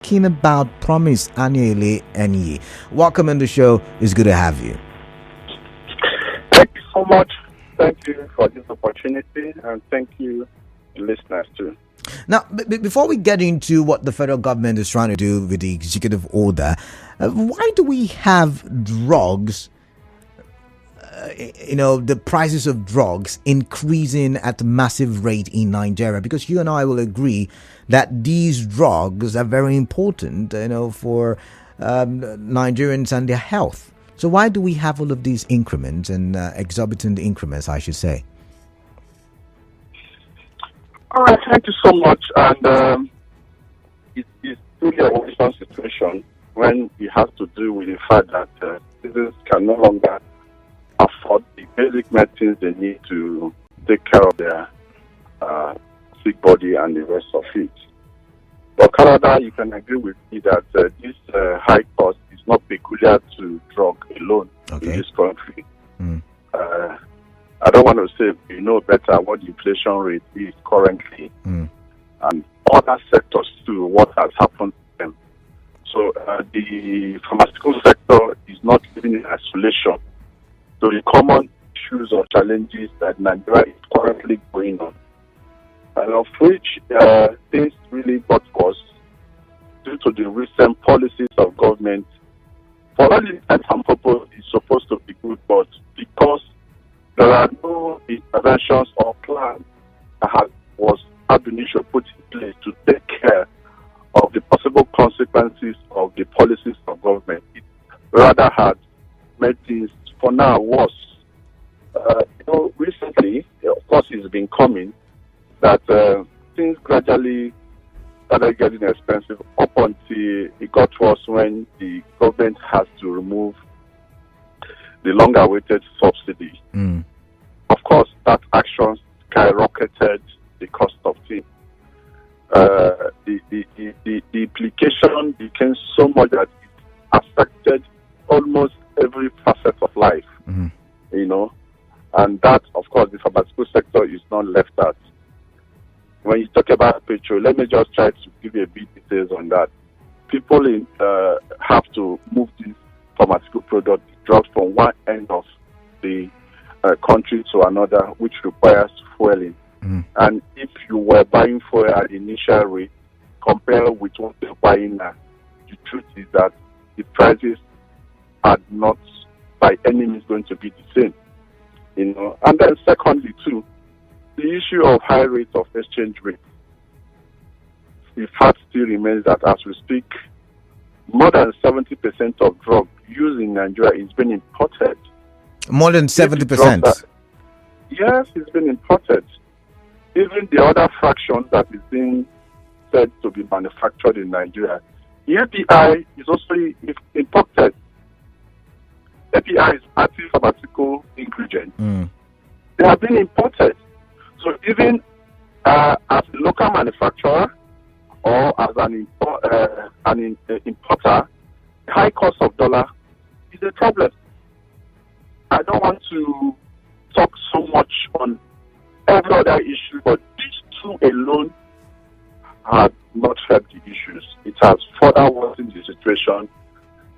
Talking about Promise Anele Enyi. Welcome on the show. It's good to have you. Thank you so much. Thank you for this opportunity, and thank you, listeners, too. Now, before we get into what the federal government is trying to do with the executive order, why do we have drugs, the prices of drugs increasing at a massive rate in Nigeria? Because you and I will agree that these drugs are very important, for Nigerians and their health. So why do we have all of these increments and exorbitant increments, I should say? All right, thank you so much. And it's truly a worrisome situation when it has to do with the fact that citizens can no longer afford the basic medicines they need to take care of their sick body and the rest of it. But Canada, you can agree with me that this high cost is not peculiar to drug alone in this country. I don't want to say we know better what the inflation rate is currently and other sectors too, what has happened to them. So the pharmaceutical sector is not living in isolation. So the common issues or challenges that Nigeria is currently going on, and of which things really got worse due to the recent policies of government. For all intents and purposes, it's supposed to be good, but because there are no interventions or plans that have been put in place to take care of the possible consequences of the policies of government, it rather had made things for now worse. Recently, of course, it's been coming that things gradually started getting expensive up until it got worse when the government has to remove the long-awaited subsidy. Of course, that action skyrocketed the cost of things. The implication became so much that it affected almost every facet of life, and that, of course, the pharmaceutical sector is not left out. When you talk about petrol, let me just try to give you a bit details on that. People have to move these pharmaceutical product drugs from one end of the country to another, which requires fueling. And if you were buying fuel at the initial rate, compared with what you're buying now, the truth is that the prices are not by any means going to be the same. And then secondly, too, the issue of high rates of exchange rate. The fact still remains that as we speak, more than 70% of drugs used in Nigeria is being imported. More than 70%? Yes, it's been imported. Even the other fraction that is being said to be manufactured in Nigeria, the API is also imported. API is active pharmaceutical ingredient. They have been imported. So even as a local manufacturer or as an importer, the high cost of dollar is a problem. I don't want to talk so much on every other issue, but these two alone have not helped the issues. It has further worsened the situation.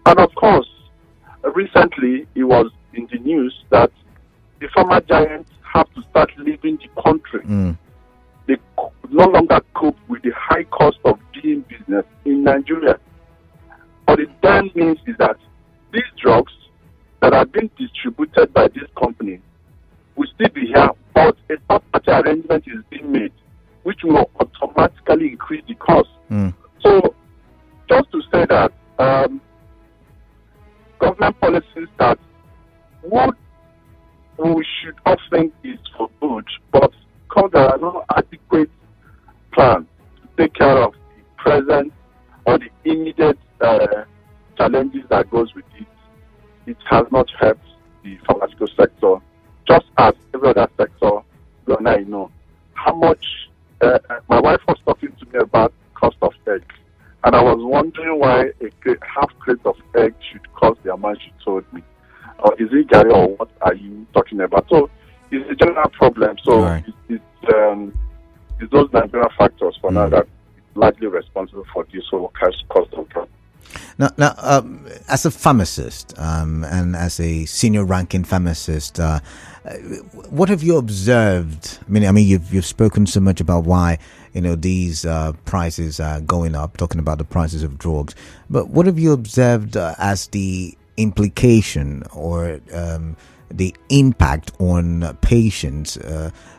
And of course, recently it was in the news that the pharma giants have to start leaving the country. They no longer cope with the high cost of doing business in Nigeria. What it then means is that these drugs that are being distributed by this company will still be here, but a third-party arrangement is being made, which will automatically increase the cost. So, just to say that government policies that we should all think is for good, but because there are no adequate plans to take care of the present or the immediate challenges that goes with it, it has not helped the pharmaceutical sector, just as every other sector. You and I know how much. My wife was talking to me about cost of egg, and I was wondering why a half crate of egg should cost the amount she told me. Or is it Gary, or what are you talking about? So it's a general problem. So it's those Nigerian factors for now that largely responsible for this whole cost of drugs. Now, as a pharmacist and as a senior-ranking pharmacist, what have you observed? I mean, you've spoken so much about why these prices are going up, talking about the prices of drugs. But what have you observed as the implication or the impact on patients?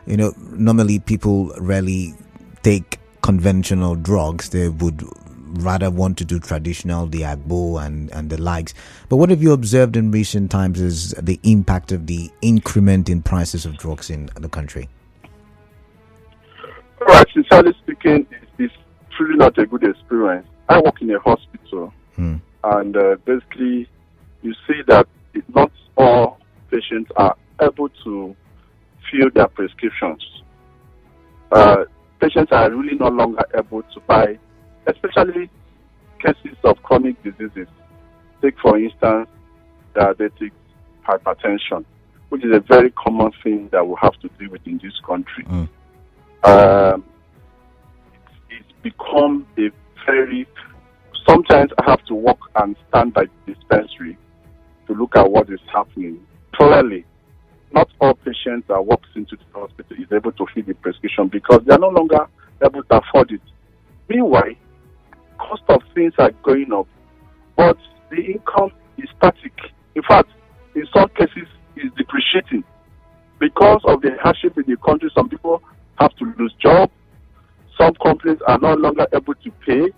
Normally people rarely take conventional drugs. They would rather want to do traditional, the agbo and the likes. But what have you observed in recent times is the impact of the increment in prices of drugs in the country? Right, sincerely speaking, it's truly not a good experience. I work in a hospital, and basically you see that not all patients are able to fill their prescriptions. Patients are really no longer able to buy, especially cases of chronic diseases. Take, for instance, diabetic hypertension, which is a very common thing that we have to deal with in this country. It's become a very... Sometimes I have to walk and stand by the dispensary to look at what is happening. Clearly, not all patients that walks into the hospital is able to fill the prescription because they are no longer able to afford it. Meanwhile, cost of things are going up, but the income is static. In fact, in some cases, it's depreciating. Because of the hardship in the country, some people have to lose jobs. Some companies are no longer able to pay.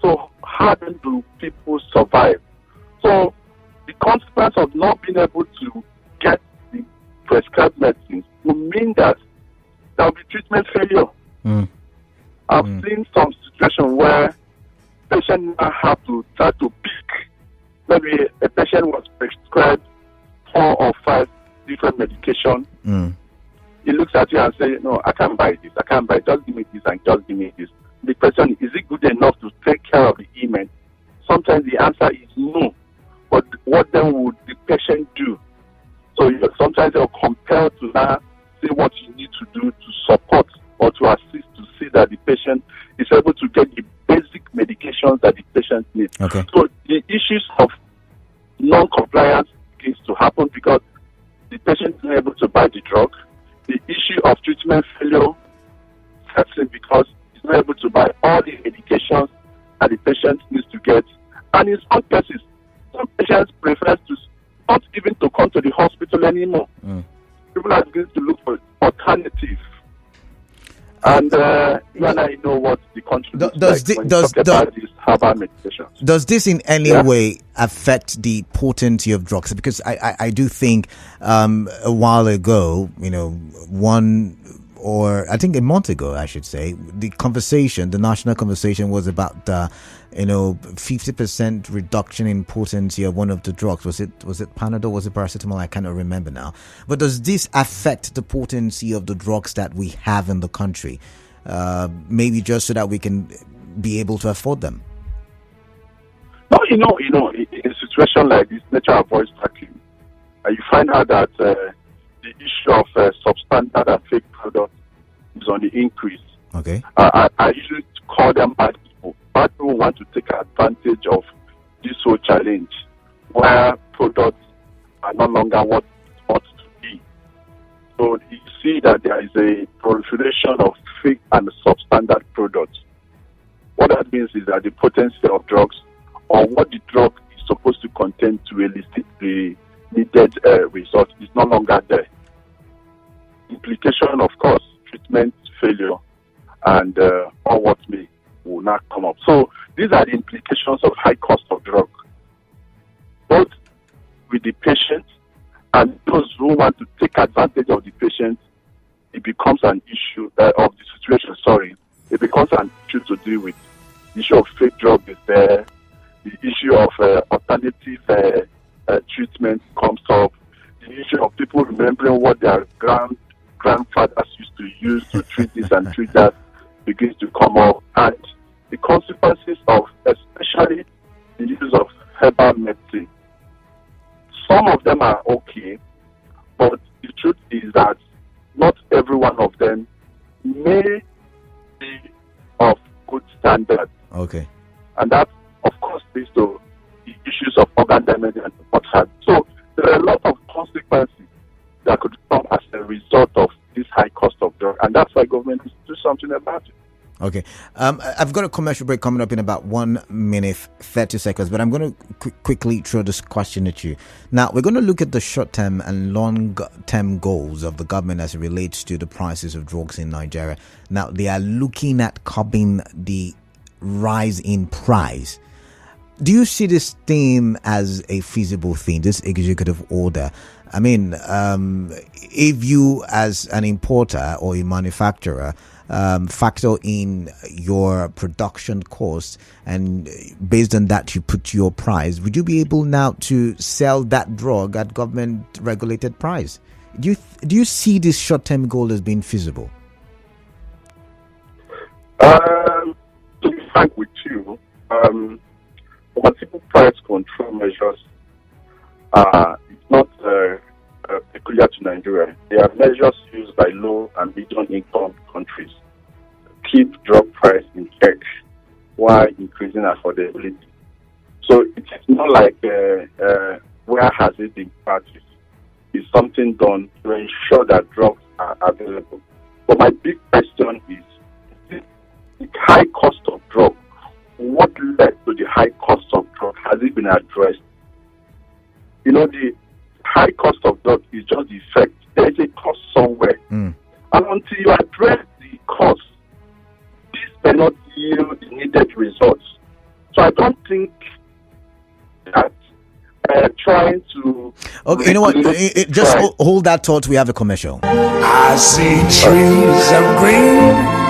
So how then do people survive? So the consequence of not being able to get the prescribed medicines will mean that there will be treatment failure. I've seen some situations where patients have to try to pick. Maybe a patient was prescribed 4 or 5 different medications. He looks at you and says, "No, I can't buy this. I can't buy it. Just give me this and just give me this." The question is it good enough to take care of the ailment? Sometimes the answer is no. But what then would the patient do? So sometimes they're compelled to now see what you need to do to support or to assist to see that the patient is able to get the basic medications that the patient needs. Okay. So the issues of non-compliance begins to happen because the patient is not able to buy the drug. The issue of treatment failure sets in because he's not able to buy all the medications that the patient needs to get. And in some cases, some patients prefer to not even to come to the hospital anymore. People are beginning to look for alternatives. And you and I know what the country looks like when you talk about these herbal medications. Does this in any way affect the potency of drugs? Because I do think a while ago, I think a month ago, I should say, the national conversation was about 50% reduction in potency of one of the drugs. Was it Panadol? Was it paracetamol? I cannot remember now. But does this affect the potency of the drugs that we have in the country? Maybe just so that we can be able to afford them. No, in a situation like this, nature avoids tracking. You find out that the issue of substandard and fake products is on the increase. Okay. I usually call them bad people. Bad people want to take advantage of this whole challenge where products are no longer what it ought to be. So you see that there is a proliferation of fake and substandard products. What that means is that the potency of drugs or what the drug is supposed to contain to elicit the needed result is no longer there. Implication, of course, treatment failure and all what may will not come up. So these are the implications of high cost of drug, both with the patient and those who want to take advantage of the patient. It becomes an issue of the situation. It becomes an issue to deal with. The issue of fake drug is there. The issue of alternative treatment comes up. The issue of people remembering what their grandfathers used to use to treat this and treat that begins to come up. And the consequences of especially the use of herbal medicine. Some of them are okay, but the truth is that not every one of them may be of good standard. Okay. And that, of course, leads to the issues of organ damage and what have you. So there are a lot of consequences that could come as a result of this high cost of drug, and that's why government needs to do something about it. Okay. I've got a commercial break coming up in about 1 minute, 30 seconds, but I'm going to quickly throw this question at you. Now, we're going to look at the short-term and long-term goals of the government as it relates to the prices of drugs in Nigeria. Now, they are looking at curbing the rise in price. Do you see this theme as a feasible thing, this executive order? I mean, if you as an importer or a manufacturer factor in your production costs and based on that you put your price, would you be able now to sell that drug at government regulated price? Do you see this short-term goal as being feasible? To be frank with you, multiple price control measures are not peculiar to Nigeria. They are measures used by low and medium income countries to keep drug price in check while increasing affordability. So it is not like where has it been practiced? It's something done to ensure that drugs are available. But my big question is the high cost of drugs. What led to the high cost of drugs? Has it been addressed? You know, the high cost of drugs is just the effect. There is a cost somewhere. And until you address the cost, this may not yield the needed results. So I don't think that trying to... Okay, you know what? Just hold that thought. We have a commercial. I see trees of green.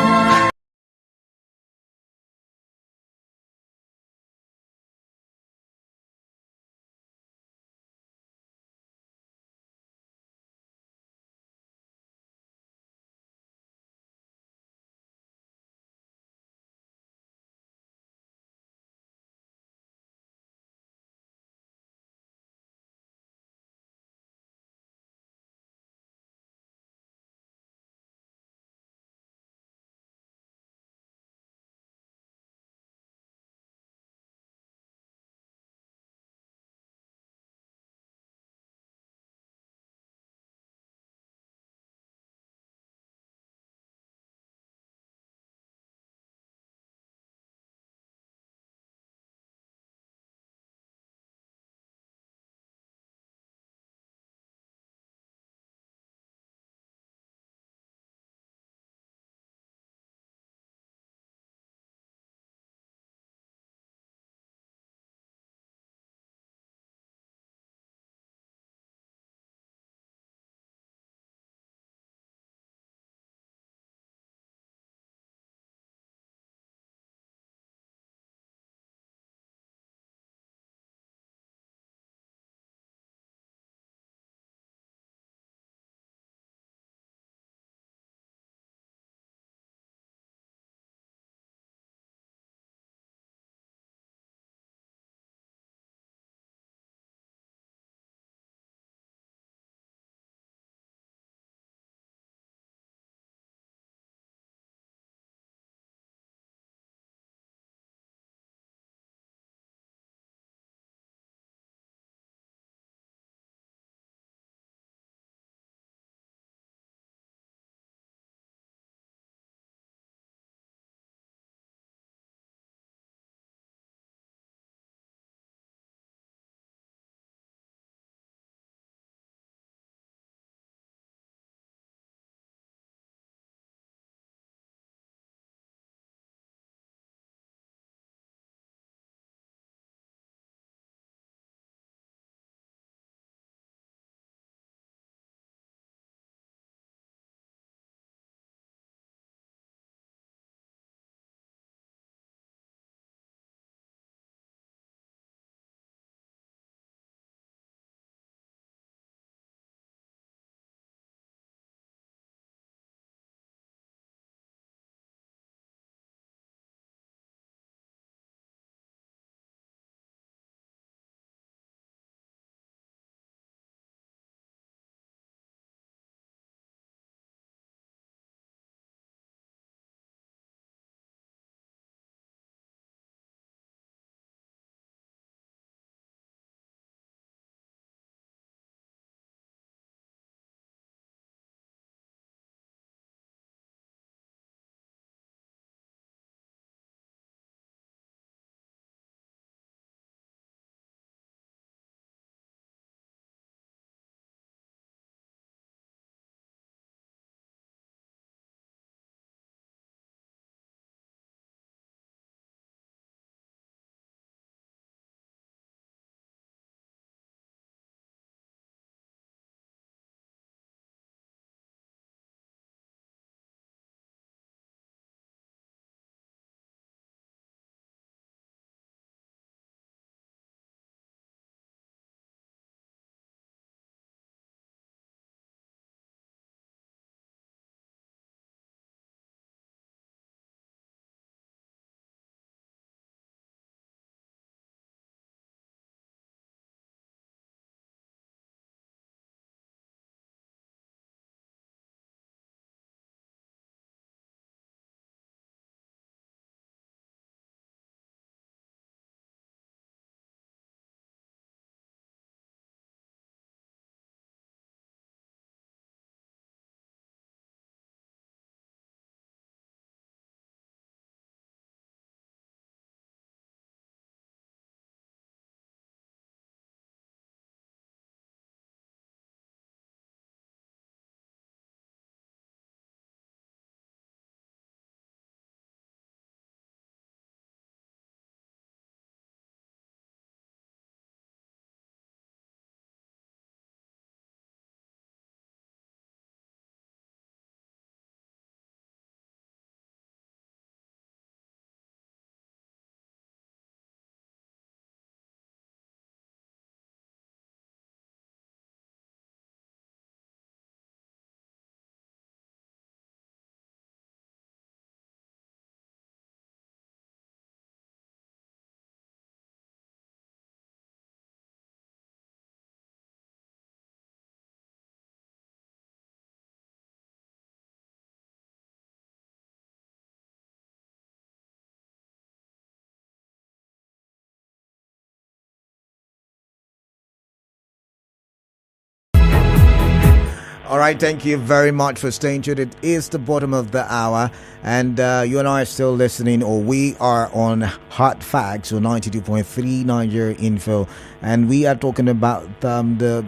All right, thank you very much for staying tuned. It is the bottom of the hour, and you and I are still listening, or we are on Hot Facts, or 92.3 Nigeria Info, and we are talking about the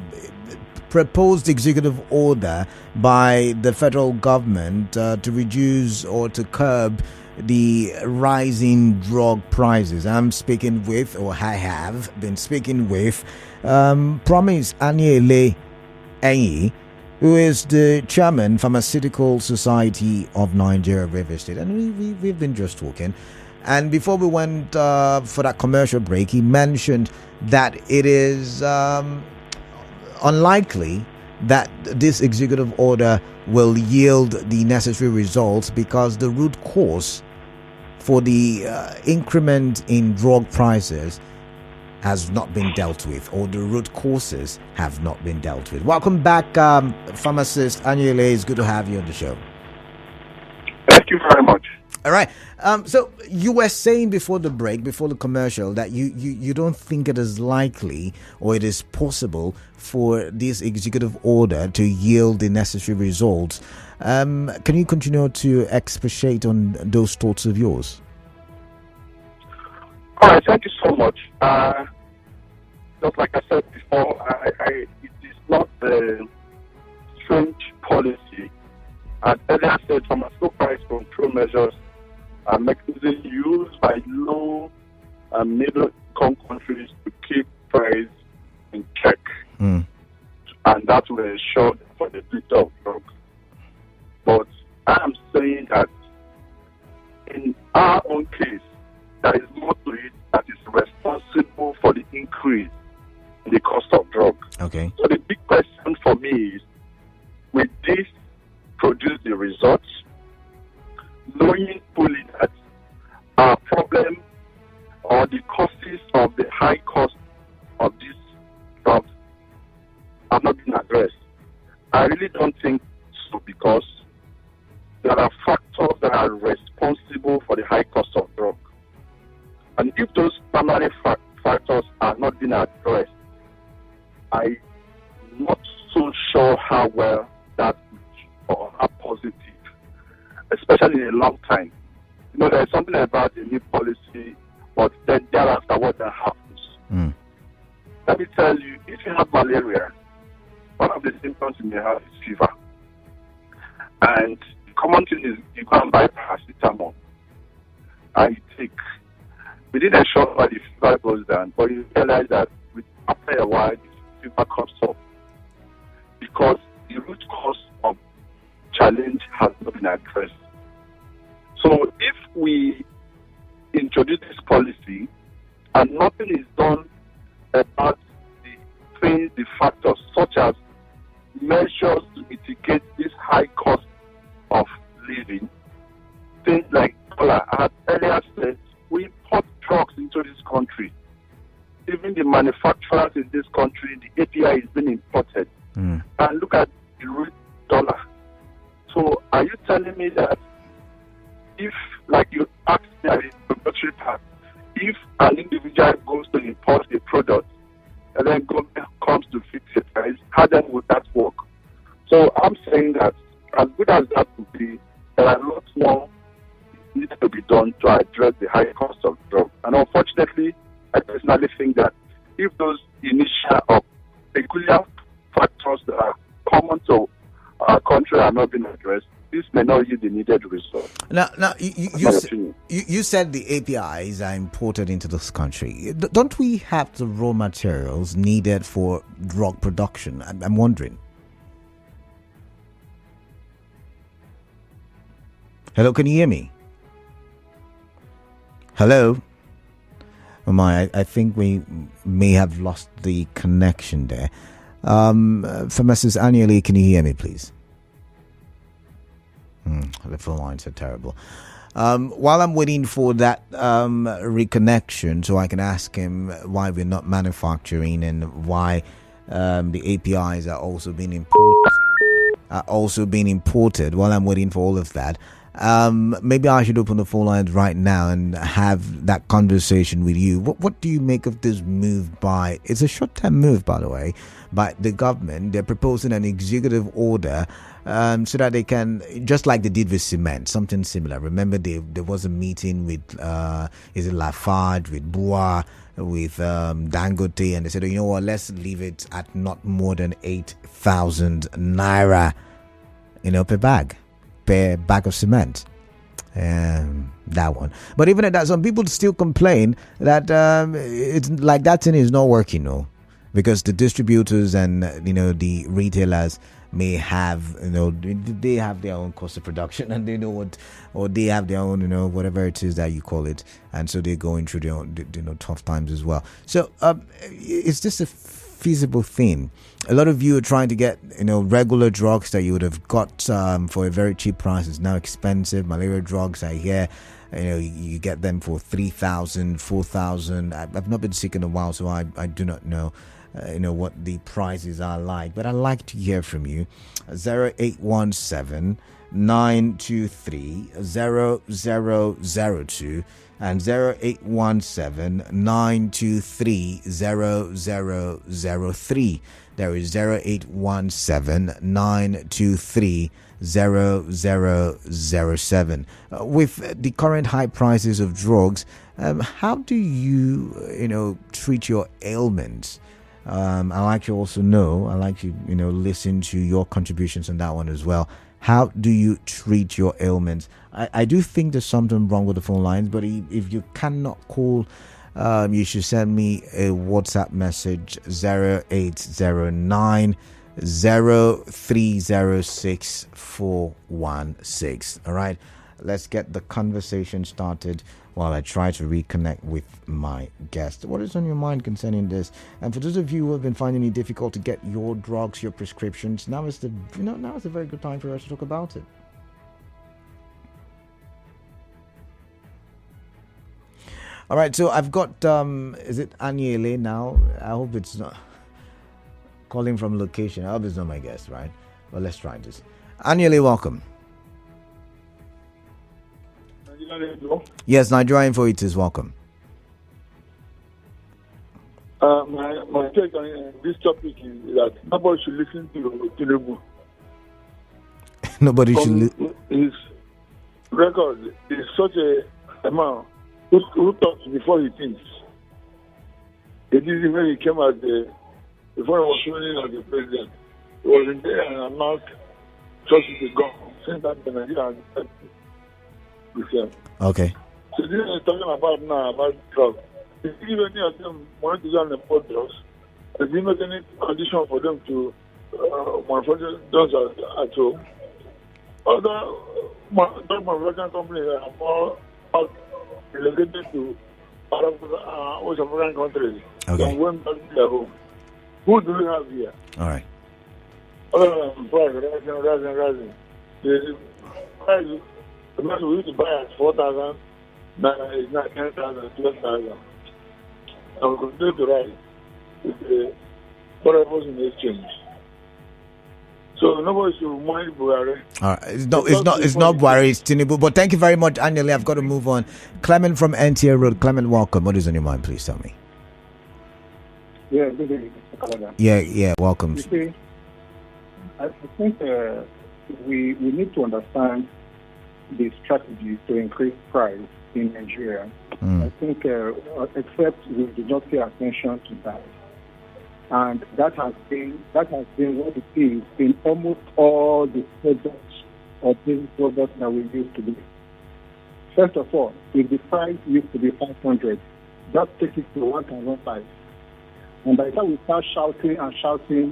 proposed executive order by the federal government to reduce or to curb the rising drug prices. I'm speaking with, or I have been speaking with, Promise Anele, who is the chairman, Pharmaceutical Society of Nigeria, River State. And we've been just talking. And before we went for that commercial break, he mentioned that it is unlikely that this executive order will yield the necessary results because the root cause for the increment in drug prices has not been dealt with, or the root causes have not been dealt with. Welcome back, pharmacist Anele. It's good to have you on the show. Thank you very much. All right. So you were saying before the break, before the commercial, that you don't think it is likely or it is possible for this executive order to yield the necessary results. Can you continue to expatiate on those thoughts of yours? All right, thank you so much. Just like I said before, it is not a strange policy. As earlier said, pharmaceutical price control measures are mechanisms used by low and middle-income countries to keep price in check. And that will ensure for the future of drugs. But I am saying that in our own case, there is more to it that is responsible for the increase in the cost of drugs. Okay. So the big question for me is, will this produce the results, knowing fully that our problem or the causes of the high cost of these drugs have not been addressed? I really don't think so, because there are factors that are responsible for the high cost of drugs. And if those primary factors are not being addressed, I'm not so sure how well that or how positive, especially in a long time. You know, there's something about the new policy, but then thereafter what that happens. Let me tell you, if you have malaria, one of the symptoms you may have is fever. And the common thing is you go and buy paracetamol and you take. Within a short while, the fever goes down, but you realize that after a while, the fever comes up because the root cause of challenge has not been addressed. So if we introduce this policy and nothing is done about the factors such as measures to mitigate this high cost of living, things like dollar, as earlier said, we import drugs into this country. Even the manufacturers in this country, the API is being imported. And look at the root dollar. So are you telling me that if, like you asked me at the regulatory part, if an individual goes to import a product and then government comes to fix the price, how then would that work? So I'm saying that as good as that would be, there are lots more needs to be done to address the high cost of drugs. And unfortunately, I personally think that if those initial or peculiar factors that are common to our country are not being addressed, this may not yield the needed result. Now you said the APIs are imported into this country. Don't we have the raw materials needed for drug production? I'm wondering. Hello, can you hear me? Hello? Oh my, I think we may have lost the connection there. Pharmacist Anele, can you hear me, please? The phone lines are terrible. While I'm waiting for that reconnection, so I can ask him why we're not manufacturing and why the APIs are also being imported. While I'm waiting for all of that, Maybe I should open the phone lines right now and have that conversation with you. What do you make of this move by? It's a short-term move, by the way, by the government. They're proposing an executive order so that they can, just like they did with cement, something similar. Remember, there was a meeting with is it Lafarge, with Bua, with Dangote, and they said, you know what, let's leave it at not more than 8,000 naira, per bag of cement. That one. But even at that, some people still complain that it's like that thing is not working, no, because the distributors and the retailers may have they have their own cost of production, and they know what, or they have their own whatever it is that you call it, and so they're going through their own tough times as well. So is this a feasible thing? A lot of you are trying to get regular drugs that you would have got for a very cheap price. It's now expensive. Malaria drugs, I hear you get them for 3,000, 4,000. I've not been sick in a while, so I do not know what the prices are like, but I'd like to hear from you. 0817 923 0002 and 0817 923 0003. There is 0817 923 0007. With the current high prices of drugs, how do you treat your ailments? I like to also know, I like to listen to your contributions on that one as well. How do you treat your ailments? I do think there's something wrong with the phone lines, but if you cannot call, you should send me a WhatsApp message 0809 0306 416. All right, let's get the conversation started while I try to reconnect with my guest. What is on your mind concerning this? And for those of you who have been finding it difficult to get your drugs, your prescriptions, now is a very good time for us to talk about it. All right, so I've got is it Anele now? I hope it's not calling from location. I hope it's not my guest, right? Well, let's try this. Anele, welcome. Yes, Nigerian for it is welcome. My take on this topic is that nobody should listen to Tinubu. Nobody should listen. His record is such a man who talks before he thinks. It is when he came before he was running as the president. He was in there and announced just to go. Since that the Nigerian okay. So this is talking about now about drugs. If even any of them want to go and import drugs, if you make any condition for them to manufacture drugs at home, other drug manufacturing companies are more relegated to West African countries and went back to their home. Who do we have here? All right. Other than price rising. The price the man we used to buy at 4,000, now it's not 10,000, 12,000. And we continue to rise with the variables in the exchange. So nobody should mind Buhari. All right. It's not Buhari, it's Tinubu. But thank you very much, Anele. I've got to move on. Clement from NTA Road. Clement, welcome. What is on your mind? Please tell me. Yeah, good evening, Mr. Canada. Yeah, welcome. You see, I think we need to understand the strategy to increase price in Nigeria. I think, except we do not pay attention to that, and that has been what it is in almost all the products or business products that we used to do. First of all, if the price used to be 500, just take it to 1,005. And by the time we start shouting,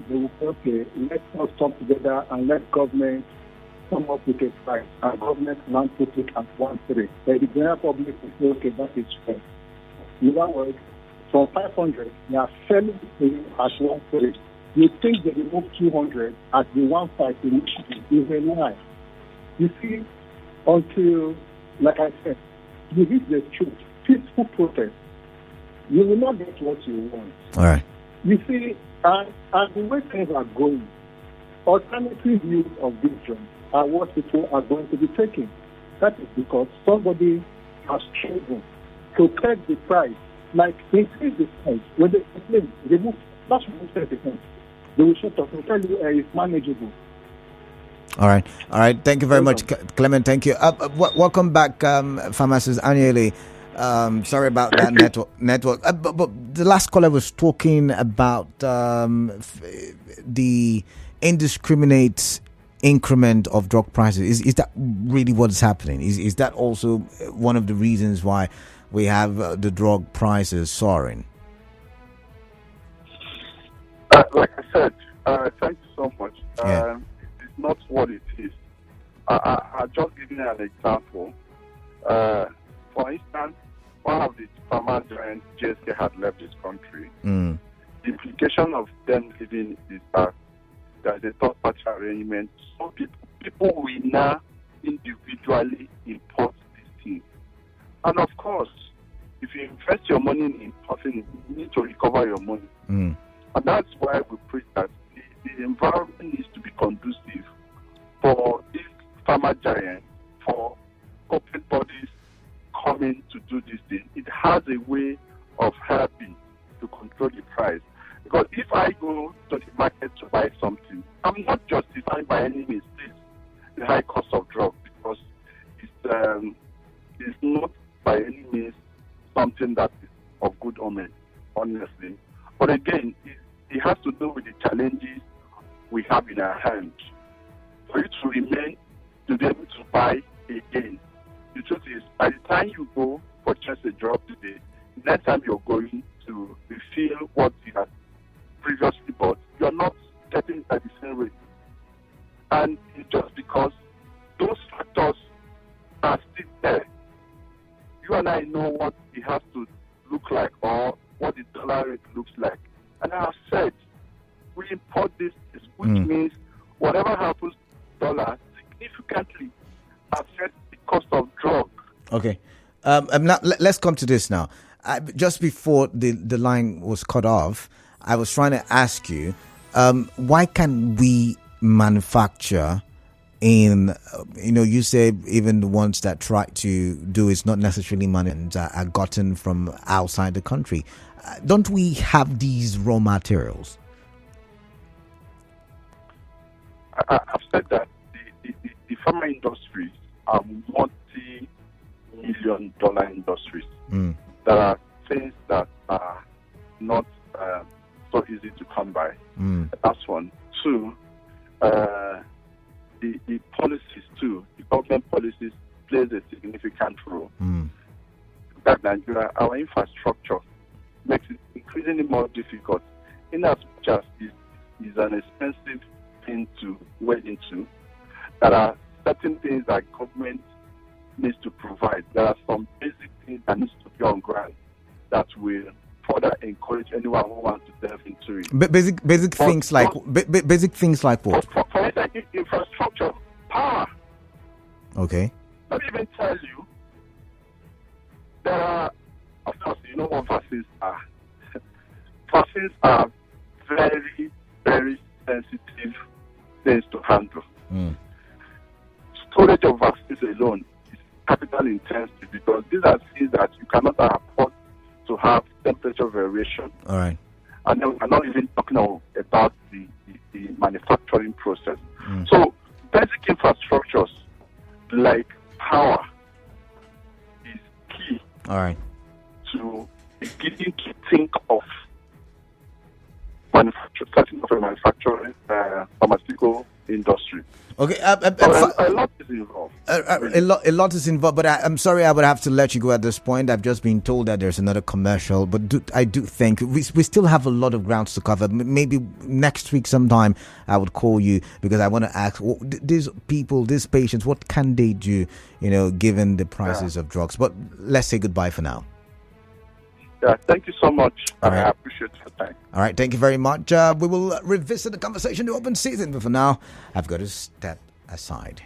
they will say, okay, let's all come together and let government come up with a price. And government now put it at 1.3. But the general public will say, okay, that is fair. In other words, from 500, they are selling to you at 1.3. You think they remove 200 at the 1.5 initiative is a lie. You see, until, like I said, you hit the truth, peaceful protest, you will not get what you want. All right. You see, and the way things are going, alternative use of this drug are what people are going to be taking. That is because somebody has chosen to peg the price, like increase the price. When they complain, that's what they say. They will shut up and tell you it's manageable. All right. Thank you very much, Clement. Thank you. Welcome back, pharmacist Anele. Sorry about that network. But the last caller was talking about the indiscriminate increment of drug prices. Is that really what is happening? Is that also one of the reasons why we have the drug prices soaring? Like I said, thank you so much. Yeah. It's not what it is. I'll just give you an example. For instance, one of the pharma giants, GSK, had left this country. The implication of them leaving is that there's a third-party arrangement. So people will now individually import these things. And of course, if you invest your money in importing, you need to recover your money. And that's why we preach that the environment needs to be conducive for these pharma giants, for corporate bodies coming to do this thing. It has a way of helping to control the price. Because if I go to the market to buy something, I'm not justifying by any means the high cost of drugs, because it's not by any means something that is of good omen, honestly. But again, it has to do with the challenges we have in our hands. For you to remain, to be able to buy again. The truth is, by the time you go purchase a drug today, next time you're going to refill what you had previously bought, you're not getting it at the same rate. And it's just because those factors are still there. You and I know what it has to look like, or what the dollar rate looks like. And I have said, we import this, which means whatever happens to the dollar significantly affects the cost of drugs. Okay. Now, let's come to this now. Just before the line was cut off, I was trying to ask you, why can we manufacture in, you say even the ones that try to do it's not necessarily money and are gotten from outside the country. Don't we have these raw materials? I've said that the pharma industries are multi-million-dollar industries. There are things that are not so easy to come by. That's one. Two, the policies too, the government policies plays a significant role. That Nigeria, our infrastructure makes it increasingly more difficult, in as much as it is an expensive thing to wade into. There are certain things that government needs to provide. There are some basic things that needs to be on ground that will further encourage anyone who wants to delve into it. Basic things like what? For instance, infrastructure, power. Okay. Let me even tell you, there are, of course, you know what vaccines are. Vaccines are very, very sensitive things to handle. Storage of vaccines alone is capital intensive, because these are things that you cannot afford to have temperature variation. All right. And then we're not even talking about the manufacturing process. So basic infrastructures like power is key. All right. To beginning to think of starting off a manufacturing pharmaceutical industry. Okay. A lot is involved. A lot is involved, but I'm sorry, I would have to let you go at this point. I've just been told that there's another commercial, but I do think we still have a lot of grounds to cover. Maybe next week sometime I would call you, because I want to ask these people, these patients, what can they do, given the prices of drugs. But let's say goodbye for now. Yeah, thank you so much. All right. I appreciate your time. All right, thank you very much. We will revisit the conversation in the open season, but for now, I've got to step aside.